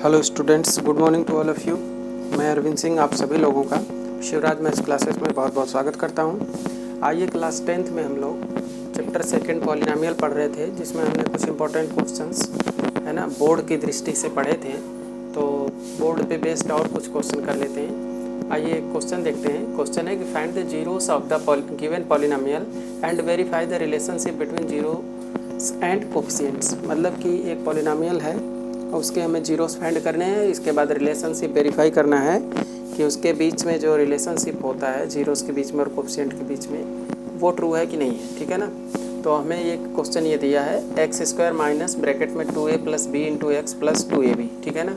Hello students, good morning to all of you. मैं अरविंद सिंह आप सभी लोगों का शिवराज मैथ्स क्लासेस में बहुत बहुत स्वागत करता हूं। आइए क्लास 10th में हम लोग चैप्टर सेकंड पॉलिनोमियल पढ़ रहे थे, जिसमें हमने कुछ इंपॉर्टेंट क्वेश्चंस है ना बोर्ड की दृष्टि से पढ़े थे। तो बोर्ड पे बेस्ड और कुछ क्वेश्चन कर लेते हैं। आइए क्वेश्चन देखते हैं। क्वेश्चन है कि find the zeros of the given polynomial and verify the relationship between zero and coefficients. मतलब कि एक पॉलिनोमियल है, उसके हमें जीरोस फाइंड करने हैं। इसके बाद रिलेशनशिप वेरीफाई करना है कि उसके बीच में जो रिलेशनशिप होता है जीरोस के बीच में और कोफिशिएंट के बीच में, वो ट्रू है कि नहीं है। ठीक है ना। तो हमें ये क्वेश्चन ये दिया है x² माइनस ब्रैकेट में 2a plus b into x plus 2ab। ठीक है ना।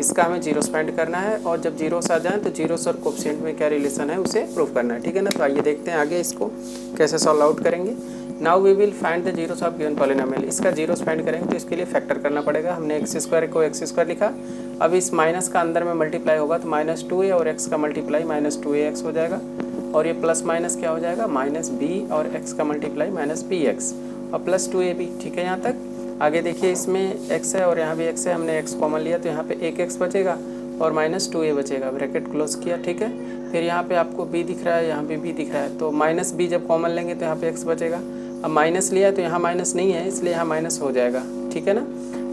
इसका हमें जीरोस फाइंड करना है, और जब जीरोस आ जाए तो जीरोस और कोफिशिएंट में क्या रिलेशन है उसे प्रूव करना है। ठीक है ना। तो आइए देखते हैं आगे इसको कैसे सॉल्व आउट करेंगे। Now we will find the zeros of given polynomial. इसका जीरोस फाइंड करेंगे तो इसके लिए फैक्टर करना पड़ेगा। हमने x² को x² लिखा, अब इस माइनस का अंदर में मल्टीप्लाई होगा तो -2a और x का मल्टीप्लाई -2ax हो जाएगा, और ये प्लस माइनस क्या हो जाएगा -b और x का मल्टीप्लाई -bx और प्लस 2ab। ठीक है। यहाँ तक आगे देखिए, इसमें x है और यहाँ भी x है, हमने x कॉमन लिया तो यहाँ पे एक x बचेगा और -2a बचेगा, ब्रैकेट क्लोज किया। ठीक है। फिर यहाँ पे आपको b दिख रहा है, यहाँ पे b दिख रहा है, तो -b जब कॉमन लेंगे तो यहाँ पे x बचेगा। अब माइनस लिया है तो यहाँ माइनस नहीं है, इसलिए यहाँ माइनस हो जाएगा। ठीक है ना।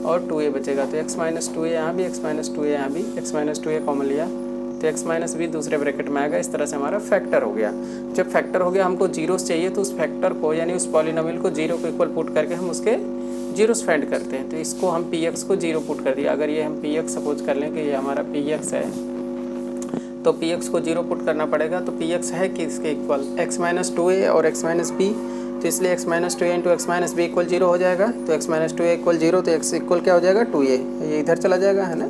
और 2a बचेगा, तो x - 2a यहाँ भी, x - 2a यहाँ भी, x - 2a कॉमन लिया तो x - b दूसरे ब्रैकेट में आएगा। इस तरह से हमारा फैक्टर हो गया। जब फैक्टर हो गया, हमको जीरोस चाहिए तो उस फैक्टर को यानी उस पॉलिनोमियल को जीरो को इक्वल पुट करके हम उसके जीरोस फाइंड करते हैं। तो इसको हम px को जीरो पुट कर दिया। अगर ये हम px सपोज कर लें कि ये हमारा px है, तो px को जीरो पुट करना पड़ेगा। तो px है कि इसके इक्वल x - 2a और x - b, तो इसलिए x - 2a into x - b equal 0 हो जाएगा। तो x - 2a इक्वल 0, तो x इक्वल क्या हो जाएगा 2a, ये इधर चला जाएगा है ना।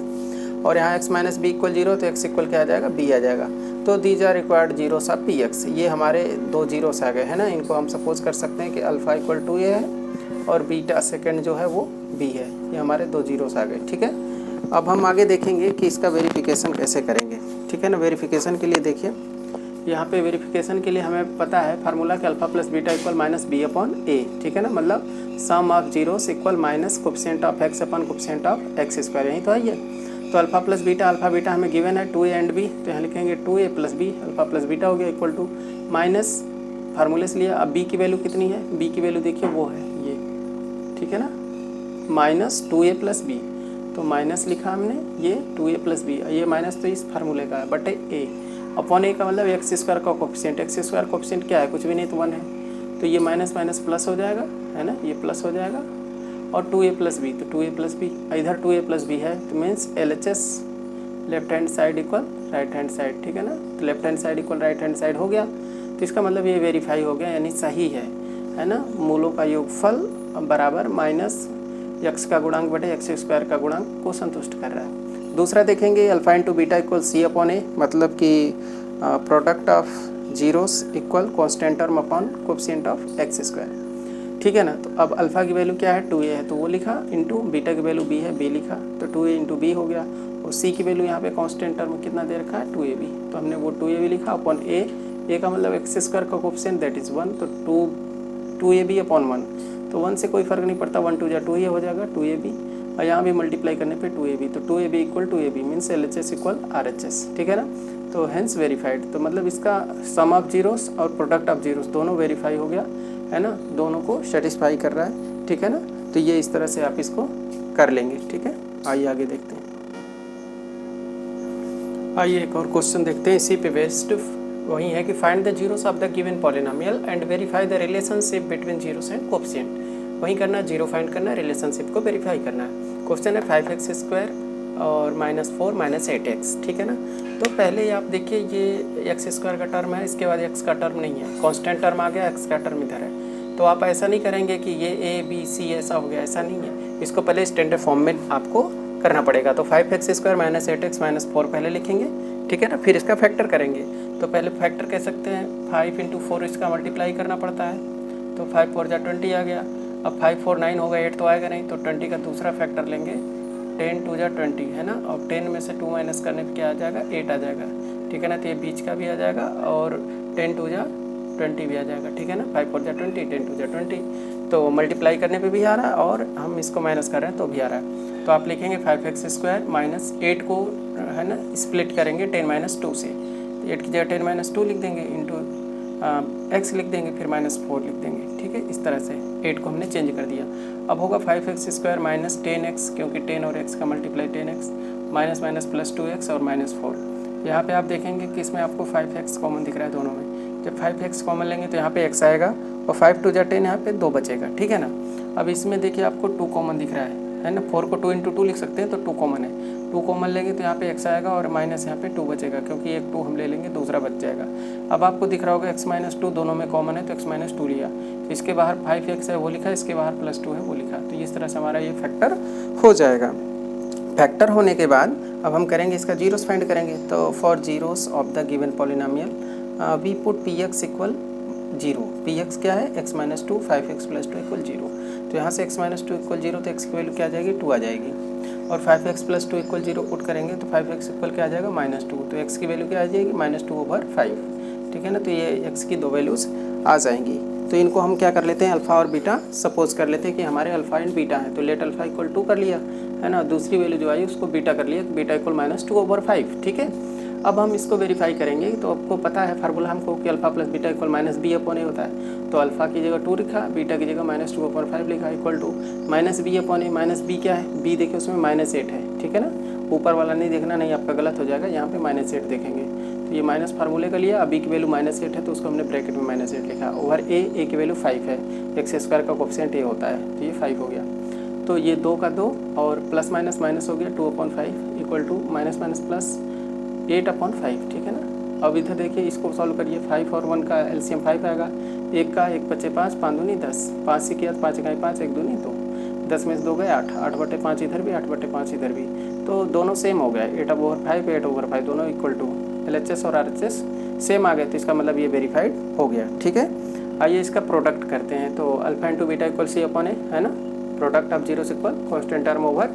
और यहाँ x - b इक्वल 0, तो x इक्वल क्या आ जाएगा b आ जाएगा। तो these are required zeros of px। ये हमारे दो जीरोस आ गए है ना। इनको हम सपोज कर सकते हैं कि अल्फ़ा इक्वल 2a है और बीटा सेकेंड जो है वो b है। ये हमारे दो जीरोस आ गए। ठीक है। अब हम आगे देखेंगे कि इसका वेरिफिकेशन कैसे करेंगे। ठीक है ना। वेरिफिकेशन के लिए देखिए, यहाँ पे वेरिफिकेशन के लिए हमें पता है फार्मूला कि alpha plus beta equal -b/a। ठीक है ना। मतलब sum of zeros equal minus coefficient of x upon coefficient of x²। यही तो है ये। तो alpha plus beta, alpha beta हमें गिवन है 2a एंड b, तो यहाँ लिखेंगे 2a plus b, alpha plus beta हो गया इक्वल टू माइनस फार्मूले से लिया। अब b की वैल्यू कितनी है, b की वैल्यू देखिए वो है ये। ठीक है ना। -2a प्लस b, तो माइनस लिखा हमने ये 2a प्लस b, ये माइनस तो इस फार्मूले का है बटे a अपॉन a का मतलब x² का कोफिशिएंट। x² कोफिशिएंट क्या है, कुछ भी नहीं तो 1 है। तो ये माइनस माइनस प्लस हो जाएगा है ना, ये प्लस हो जाएगा। और 2a प्लस b, तो 2a प्लस b, इधर 2a प्लस b है, तो means LHS left hand side equal right hand side. ठीक है ना। तो left hand side equal right hand side हो गया, तो इसका मतलब ये वेरीफाई हो गया, यानी सही है ना। मूलों का योगफल बराबर माइनस x का गुणांक बटे x² का गुणांक को संतुष्ट कर रहा है। दूसरा देखेंगे alpha into beta equal c/a, मतलब कि product of zeros equal constant term upon coefficient of x²। ठीक है ना। तो अब अल्फा की वैल्यू क्या है 2a है, तो वो लिखा, इंटू बीटा की वैल्यू b है, b लिखा, तो 2a इंटू b हो गया। और c की वैल्यू यहाँ पे कांस्टेंट टर्म कितना दे रखा है 2ab, तो हमने वो 2ab लिखा अपॉन a का मतलब x² का कोफिशिएंट दैट इज़ 1, तो 2ab अपॉन 1, तो 1 से कोई फर्क नहीं पड़ता, 1 2 जा 2 ही हो जाएगा 2ab, और यहाँ भी मल्टीप्लाई करने पे 2ab, तो 2ab equal 2ab means LHS equal RHS। ठीक है ना। तो हेंस वेरीफाइड, तो मतलब इसका सम ऑफ जीरोस और प्रोडक्ट ऑफ जीरोस दोनों वेरीफाई हो गया है ना, दोनों को सेटिस्फाई कर रहा है। ठीक है ना। तो ये इस तरह से आप इसको कर लेंगे। ठीक है। आइए आगे देखते हैं। आइए एक और क्वेश्चन देखते हैं इसी पे बेस्ड। वही है कि find the zeros of the given polynomial and verify the relationship between zeros and coefficient. वही करना, जीरो फाइंड करना, रिलेशनशिप को वेरीफाई करना है। क्वेश्चन है 5x² और -4 - 8x। ठीक है ना। तो पहले आप देखिए, ये x² का टर्म है, इसके बाद x का टर्म नहीं है, कांस्टेंट टर्म आ गया, x का टर्म इधर है। तो आप ऐसा नहीं करेंगे कि ये a b c ऐसा हो गया, ऐसा नहीं है। इसको पहले स्टैंडर्ड फॉर्म में आपको करना पड़ेगा। तो 5x² - 8x - 4 पहले लिखेंगे। ठीक है ना। फिर इसका फैक्टर करेंगे। तो पहले फैक्टर कह सकते हैं 5 × 4, इसका मल्टीप्लाई करना पड़ता है, तो 5 4 जा 20 आ गया। अब 5 4 9 होगा, 8 तो आएगा नहीं, तो 20 का दूसरा फैक्टर लेंगे, 10 2 जा 20 है ना। और 10 में से 2 माइनस करने पर क्या आ जाएगा 8 आ जाएगा। ठीक है ना। तो ये बीच का भी आ जाएगा और 10 2 जा 20 भी आ जाएगा। ठीक है ना। 5 4 जा 20, 10 2 जा 20, तो मल्टीप्लाई करने पे भी आ रहा है और हम इसको माइनस कर रहे हैं तो भी आ रहा है। तो तो आप लिखेंगे 5x² माइनस 8 को है ना स्प्लिट करेंगे 10 - 2 से, तो 8 की जगह 10 - 2 लिख देंगे इंटू x लिख देंगे, फिर -4 लिख देंगे। ठीक है, इस तरह से 8 को हमने चेंज कर दिया। अब होगा 5x² माइनस 10x, क्योंकि 10 और x का multiply 10x, minus minus plus 2x और -4। यहाँ पे आप देखेंगे कि इसमें आपको 5x कॉमन दिख रहा है दोनों में। जब 5x कॉमन लेंगे तो यहाँ पे x आएगा और 5 2 10 यहाँ पे 2 बचेगा। ठीक है ना। अब इसमें देखिए आपको 2 कॉमन दिख रहा है ना। 4 को 2 × 2 लिख सकते हैं, तो 2 कॉमन है। 2 कॉमन लेंगे तो यहाँ पे x आएगा और माइनस यहाँ पे 2 बचेगा, क्योंकि एक 2 हम ले लेंगे, दूसरा बच जाएगा। अब आपको दिख रहा होगा x - 2 दोनों में कॉमन है, तो x - 2 लिया। तो इसके बाहर 5x है वो लिखा, इसके बाहर +2 है वो लिखा। तो इस तरह से हमारा ये फैक्टर हो जाएगा। फैक्टर होने के बाद अब हम करेंगे इसका जीरोस फाइंड करेंगे। तो for zeros of the given polynomial we put px = 0। px क्या है? x - 2 5x + 2 = 0। तो यहाँ से x - 2 = 0, तो x की वैल्यू क्या आ जाएगी? 2 आ जाएगी। और 5x + 2 = 0 पुट करेंगे तो 5x इक्वल क्या आ जाएगा? -2। तो x की वैल्यू क्या आ जाएगी? -2/5। ठीक है ना। तो ये x की दो वैल्यूज़ आ जाएंगी। तो इनको हम क्या कर लेते हैं? अल्फ़ा और बीटा सपोज कर लेते हैं कि हमारे अल्फ़ा एंड बीटा है। तो लेट अल्फ़ा = 2 कर लिया है ना। दूसरी वैल्यू जो आई उसको बीटा कर लिया, बीटा = -2/5। ठीक है। अब हम इसको वेरीफाई करेंगे। तो आपको पता है फार्मूला हमको कि अल्फ़ा प्लस बीटा = -b/a होता है। तो अल्फ़ा की जगह 2 लिखा, बीटा की जगह -2/5 लिखा, इक्वल टू -b/a। -b क्या है? b देखिए उसमें -8 है। ठीक है ना। ऊपर वाला नहीं देखना, नहीं आपका गलत हो जाएगा। यहाँ पे -8 देखेंगे तो ये माइनस फार्मूले का लिया। अब b की वैल्यू -8 है तो उसको हमने ब्रैकेट में -8 लिखा। ओवर a की वैल्यू 5 है, x² का कोफिशिएंट a होता है, तो ये 5 हो गया। तो ये 2 का 2 और प्लस माइनस माइनस हो गया 2/5 equal to minus minus plus 8/5। ठीक है ना। अब इधर देखिए इसको सॉल्व करिए। 5 और 1 का एलसीएम 5 आएगा। 1 का 1 बचे 5, 5 दूनी 10, 5 से किया 5 इकाई 5, 1 दूनी 2, 10 में से 2 गए 8, 8/5 इधर भी, 8/5 इधर भी। तो दोनों सेम हो गया, 8/5 8/5 दोनों इक्वल टू LHS और RHS सेम आ गए। तो इसका मतलब ये वेरीफाइड हो गया। ठीक है। आइए इसका प्रोडक्ट करते हैं। तो अल्फा इंटू बीटा = c/a है ना। Product of zero equal constant term over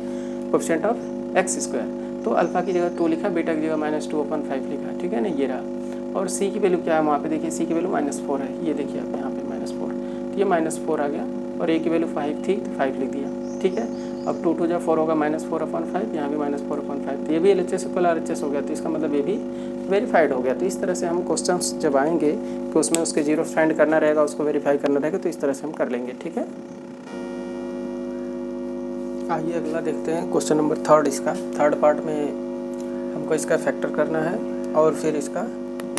coefficient of x²। तो अल्फा की जगह 2 लिखा, बीटा की जगह -2/5 लिखा। ठीक है ना, ये रहा। और c की वैल्यू क्या है वहाँ पे देखिए, c की वैल्यू -4 है। ये देखिए आप यहाँ पे -4, तो ये -4 आ गया। और a की वैल्यू 5 थी तो 5 लिख दिया। ठीक है। अब 2 2 4 होगा -4/5, यहाँ भी -4/5, तो ये भी LHS = RHS हो गया। तो इसका मतलब ये भी वेरीफाइड हो गया। तो इस तरह से हम क्वेश्चंस जब आएंगे कि उसमें उसके जीरो फाइंड करना रहेगा, उसको वेरीफाई करना रहेगा, तो इस तरह से हम कर लेंगे। ठीक है। आइए अगला देखते हैं क्वेश्चन नंबर 3 इसका। थर्ड पार्ट में हमको इसका फैक्टर करना है और फिर इसका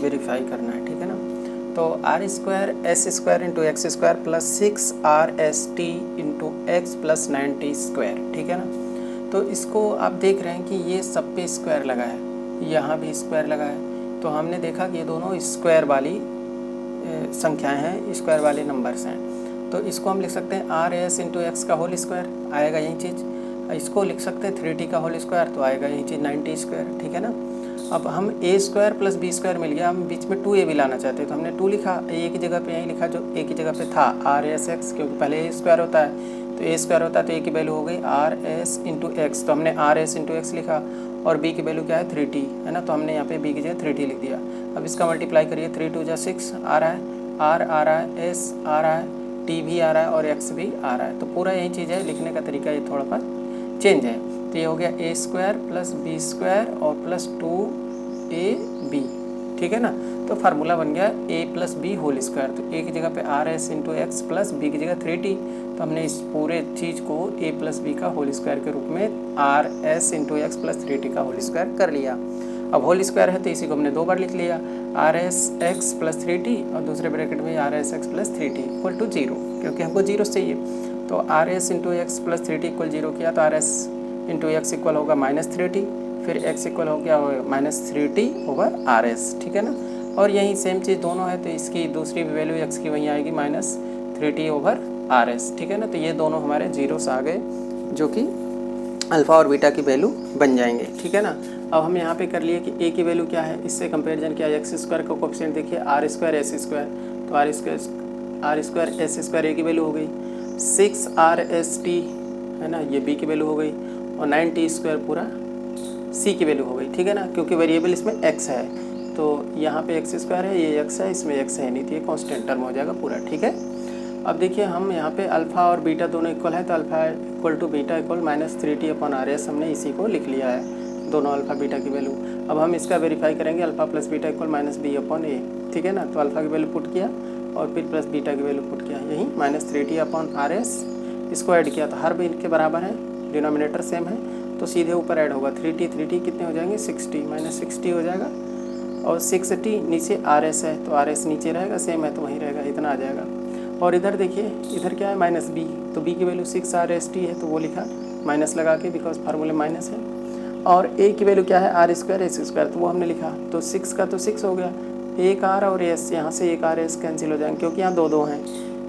वेरीफाई करना है। ठीक है ना। तो r² s² × x² + 6rst × x + 90²। ठीक है ना। तो इसको आप देख रहे हैं कि ये सब पे स्क्वायर लगा है, यहाँ भी स्क्वायर लगा है। तो हमने देखा कि ये दोनों स्क्वायर वाली संख्याएं हैं, स्क्वायर वाले नंबर्स हैं। तो इसको हम लिख सकते हैं RS × x का होल स्क्वायर, आएगा यही चीज़। इसको लिख सकते हैं 3t का होल स्क्वायर, तो आएगा यही चीज़ 90²। ठीक है ना। अब हम a² + b² मिल गया, हम बीच में 2a भी लाना चाहते हैं, तो हमने 2 लिखा। a की जगह पे यही लिखा जो a की जगह पे था, RSX, क्योंकि पहले a² होता है। तो a² होता है तो a की वैल्यू हो गई RS × x, तो हमने RS × x लिखा। और b की वैल्यू क्या है? 3t है ना। तो हमने यहाँ पे b की जगह 3t लिख दिया। अब इसका मल्टीप्लाई करिए, 3 2 = 6 आ रहा है, r आ रहा है, s आ रहा है, t भी आ रहा है और x भी आ रहा है। तो पूरा यही चीज़ है, लिखने का तरीका ये थोड़ा सा चेंज है। तो ये हो गया a² + b² और +2ab। ठीक है ना। तो फार्मूला बन गया a + b होल स्क्वायर। तो a की जगह पे RS × x प्लस b की जगह 3t। तो हमने इस पूरे चीज़ को a + b का होल स्क्वायर के रूप में RS × x + 3t का होल स्क्वायर कर लिया। अब होल स्क्वायर है तो इसी को हमने 2 बार लिख लिया, RSX + 3t और दूसरे ब्रैकेट में RSX + 3t = 0, क्योंकि हमको जीरो चाहिए। तो RS × x + 3t = 0 किया तो RS × x इक्वल होगा -3t, फिर x इक्वल हो गया -3t/RS। ठीक है ना। और यही सेम चीज़ दोनों है, तो इसकी दूसरी वैल्यू x की वहीं आएगी -3t/RS। ठीक है ना। तो ये दोनों हमारे जीरोस आ गए, जो कि अल्फ़ा और बीटा की वैल्यू बन जाएंगे। ठीक है ना। अब हम यहाँ पे कर लिए कि a की वैल्यू क्या है, इससे कंपैरिजन किया। x² का कोफिशिएंट देखिए r² s², तो r² s² a की वैल्यू हो गई, 6rst है ना, ये b की वैल्यू हो गई, और 90² पूरा c की वैल्यू हो गई। ठीक है ना। क्योंकि वेरिएबल इसमें x है, तो यहाँ पे x² है, ये x है, इसमें x है नहीं, तो ये कांस्टेंट टर्म हो जाएगा पूरा। ठीक है। अब देखिए हम यहाँ पे अल्फ़ा और बीटा दोनों इक्वल है, तो alpha equal to beta equal -3t/RS हमने इसी को लिख लिया है, दोनों अल्फ़ा बीटा की वैल्यू। अब हम इसका वेरीफाई करेंगे, alpha plus beta equal -b/a, ठीक है ना। तो अल्फ़ा की वैल्यू पुट किया और फिर प्लस बीटा की वैल्यू पुट किया, यही -3t/RS, इसको ऐड किया तो हर बीट के बराबर है, डिनोमिनेटर सेम है, तो सीधे ऊपर ऐड होगा 3t कितने हो जाएंगे 60, -60 हो जाएगा, और 6t नीचे RS है तो RS नीचे रहेगा, सेम है तो वहीं रहेगा, इतना आ जाएगा। और इधर देखिए, इधर क्या है -b, तो b की वैल्यू 6RST है तो वो लिखा माइनस लगा के, बिकॉज फार्मूले माइनस है। और a की वैल्यू क्या है r² s², तो वो हमने लिखा, तो 6 का तो 6 हो गया, एक r और s, यहाँ से एक r s कैंसिल हो जाएंगे क्योंकि यहाँ दो हैं,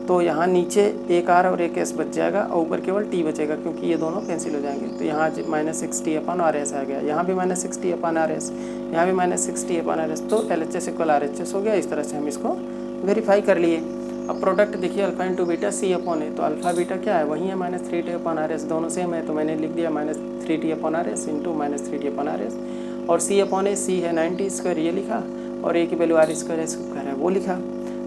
तो यहाँ नीचे एक r और एक s बच जाएगा और ऊपर केवल t बचेगा क्योंकि ये दोनों कैंसिल हो जाएंगे। तो यहाँ -60/RS आ गया, यहाँ भी -60/RS, यहाँ भी -60/RS, तो LHS इक्वल RHS हो गया। इस तरह से हम इसको वेरीफाई कर लिए। अब प्रोडक्ट देखिए, अल्फ़ा इंटू बीटा C/A, तो अल्फ़ा बीटा क्या है, वही है -3t/RS, दोनों सेम है तो मैंने लिख दिया -3t/RS इंटू -3t/RS, और C/A C है 90², ये लिखा, और a की वैल्यू r² है वो लिखा,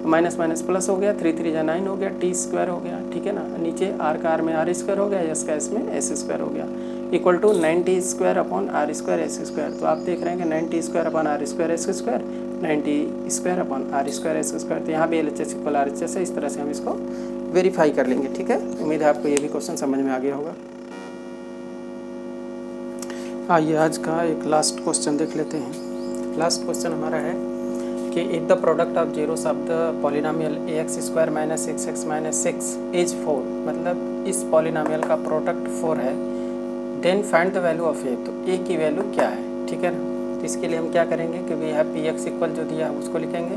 माइनस माइनस प्लस हो गया, 3 3 9 हो गया, t² हो गया, ठीक है ना। नीचे r का r में r² हो गया, s का s में s² हो गया, इक्वल टू 90²/r² s²। तो आप देख रहे हैं कि 90²/r² s², 90²/r² s², तो यहाँ भी LHS इक्वल RHS है। इस तरह से हम इसको वेरीफाई कर लेंगे, ठीक है। उम्मीद है आपको ये भी क्वेश्चन समझ में आ गया होगा। आइए आज का एक लास्ट क्वेश्चन देख लेते हैं। लास्ट क्वेश्चन हमारा है कि if the product of zeros of the polynomial ax² - 6x - 6 is 4, मतलब इस पॉलिनोमियल का प्रोडक्ट 4 है, then find the value of a, तो a की वैल्यू क्या है, ठीक है ना। तो इसके लिए हम क्या करेंगे कि वी हैव px इक्वल जो दिया है उसको लिखेंगे,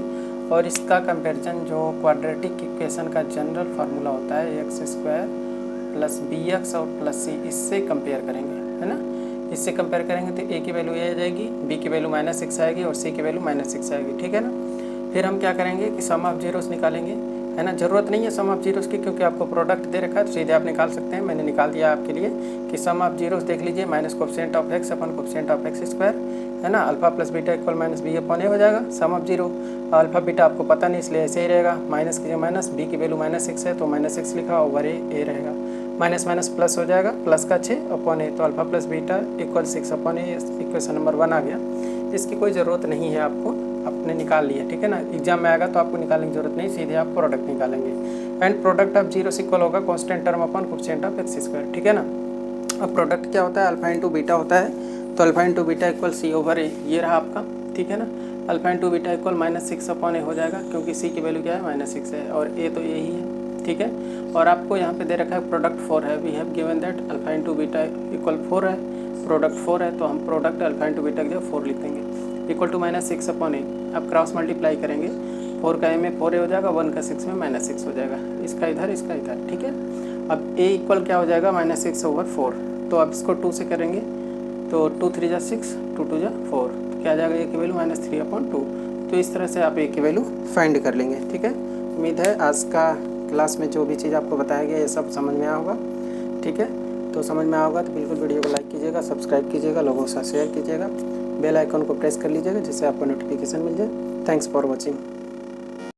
और इसका कंपैरिजन जो क्वाड्रेटिक इक्वेशन का जनरल फार्मूला होता है x² + bx और प्लस c, इससे कंपेयर करेंगे, है ना। इससे कंपेयर करेंगे तो a की वैल्यू ये आ जाएगी, b की वैल्यू -6 आएगी और c की वैल्यू -6 आएगी, ठीक है ना। फिर हम क्या करेंगे कि सम ऑफ जीरोस निकालेंगे, है ना। ज़रूरत नहीं है सम ऑफ जीरोस की क्योंकि आपको प्रोडक्ट दे रखा है, तो सीधे आप निकाल सकते हैं। मैंने निकाल दिया आपके लिए कि सम ऑफ जीरोस देख लीजिए, -coefficient of x upon coefficient of x², है ना। Alpha plus beta equal -b/a हो जाएगा सम ऑफ जीरो। अल्फ़ा बीटा आपको पता नहीं इसलिए ऐसे ही रहेगा, माइनस कीजिए माइनस, b की वैल्यू -6 है तो -6 लिखा, ओवर a रहेगा, माइनस माइनस प्लस हो जाएगा, प्लस का 6/a, तो alpha plus beta equal 6/a, equation number 1 आ गया। इसकी कोई ज़रूरत नहीं है, आपको आपने निकाल लिया, ठीक है ना। एग्जाम में आएगा तो आपको निकालने की जरूरत नहीं, सीधे आप प्रोडक्ट निकालेंगे। And product of zeros equal होगा constant term upon coefficient of x², ठीक है ना। अब प्रोडक्ट क्या होता है, अल्फ़ा इंटू बीटा होता है, तो alpha into beta equal c/a, ये रहा आपका, ठीक है ना। Alpha into beta equal -6/a हो जाएगा क्योंकि c की वैल्यू क्या है -6 है और a तो यही है, ठीक है। और आपको यहाँ पे दे रखा है प्रोडक्ट 4 है, we have given that alpha into beta equal 4 है, प्रोडक्ट 4 है, तो हम प्रोडक्ट अल्फ़ा इंटू बीटा की जगह 4 लिख देंगे, इक्वल टू -6/a। अब क्रॉस मल्टीप्लाई करेंगे, 4 का a में 4a हो जाएगा, 1 का 6 में -6 हो जाएगा, इसका इधर इसका इधर, ठीक है। अब a इक्वल क्या हो जाएगा -6/4, तो अब इसको 2 से करेंगे तो 2 3 जा 6, 2 2 जा 4, तो क्या आ जाएगा a की वैल्यू -3/2। तो इस तरह से आप a की वैल्यू फाइंड कर लेंगे, ठीक है। उम्मीद है आज का क्लास में जो भी चीज़ आपको बताया गया ये सब समझ में आया होगा, ठीक है। तो समझ में आया होगा तो बिल्कुल वीडियो को लाइक कीजिएगा, सब्सक्राइब कीजिएगा, लोगों के साथ शेयर कीजिएगा, बेल आइकन को प्रेस कर लीजिएगा जिससे आपको नोटिफिकेशन मिल जाए। Thanks for watching.